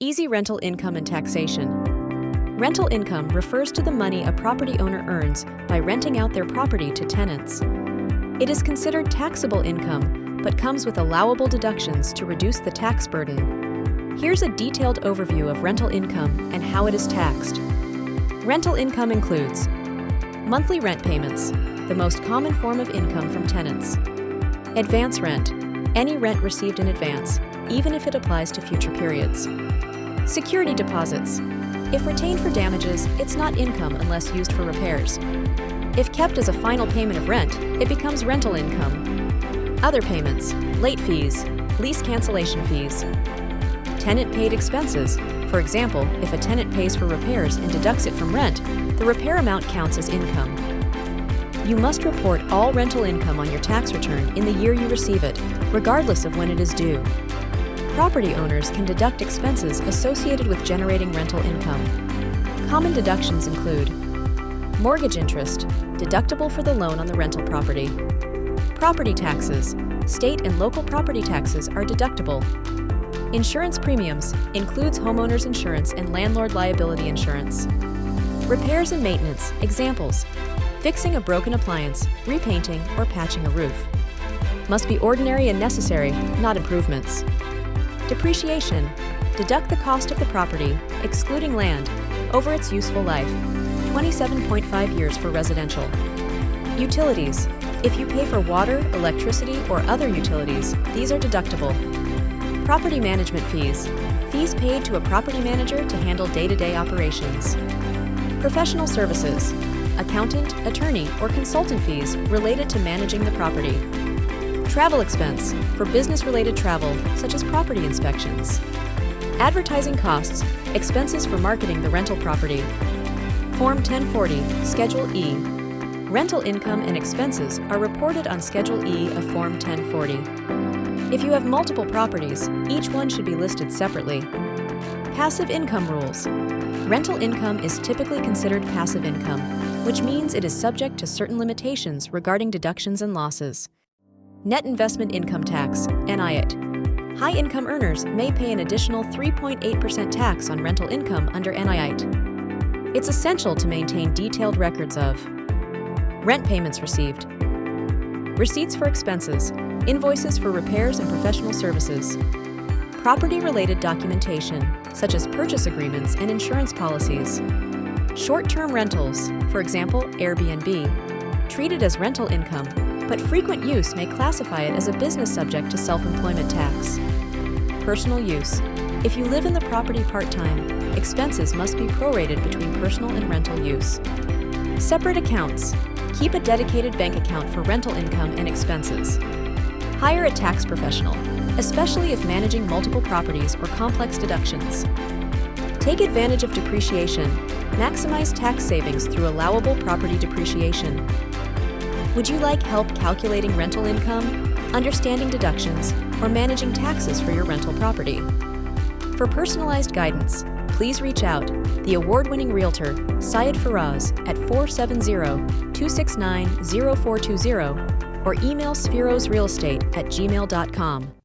Easy rental income and taxation. Rental income refers to the money a property owner earns by renting out their property to tenants. It is considered taxable income, but comes with allowable deductions to reduce the tax burden. Here's a detailed overview of rental income and how it is taxed. Rental income includes monthly rent payments, the most common form of income from tenants. Advance rent, any rent received in advance, even if it applies to future periods. Security deposits. If retained for damages, it's not income unless used for repairs. If kept as a final payment of rent, it becomes rental income. Other payments, late fees, lease cancellation fees. Tenant-paid expenses. For example, if a tenant pays for repairs and deducts it from rent, the repair amount counts as income. You must report all rental income on your tax return in the year you receive it, regardless of when it is due. Property owners can deduct expenses associated with generating rental income. Common deductions include mortgage interest, deductible for the loan on the rental property. Property taxes, state and local property taxes are deductible. Insurance premiums includes homeowners insurance and landlord liability insurance. Repairs and maintenance, examples, fixing a broken appliance, repainting, or patching a roof. Must be ordinary and necessary, not improvements. Depreciation, deduct the cost of the property, excluding land, over its useful life, 27.5 years for residential. Utilities, if you pay for water, electricity, or other utilities, these are deductible. Property management fees, fees paid to a property manager to handle day-to-day operations. Professional services, accountant, attorney, or consultant fees related to managing the property. Travel expense, for business-related travel, such as property inspections. Advertising costs, expenses for marketing the rental property. Form 1040, Schedule E. Rental income and expenses are reported on Schedule E of Form 1040. If you have multiple properties, each one should be listed separately. Passive income rules. Rental income is typically considered passive income, which means it is subject to certain limitations regarding deductions and losses. Net investment income tax, NIIT. High-income earners may pay an additional 3.8% tax on rental income under NIIT. It's essential to maintain detailed records of rent payments received, receipts for expenses, invoices for repairs and professional services, property-related documentation, such as purchase agreements and insurance policies, short-term rentals, for example, Airbnb, treated as rental income, but frequent use may classify it as a business subject to self-employment tax. Personal use. If you live in the property part-time, expenses must be prorated between personal and rental use. Separate accounts. Keep a dedicated bank account for rental income and expenses. Hire a tax professional, especially if managing multiple properties or complex deductions. Take advantage of depreciation. Maximize tax savings through allowable property depreciation. Would you like help calculating rental income, understanding deductions, or managing taxes for your rental property? For personalized guidance, please reach out the award-winning Realtor, Syed Firoz, at 470-269-0420 or email spherosrealestate@gmail.com.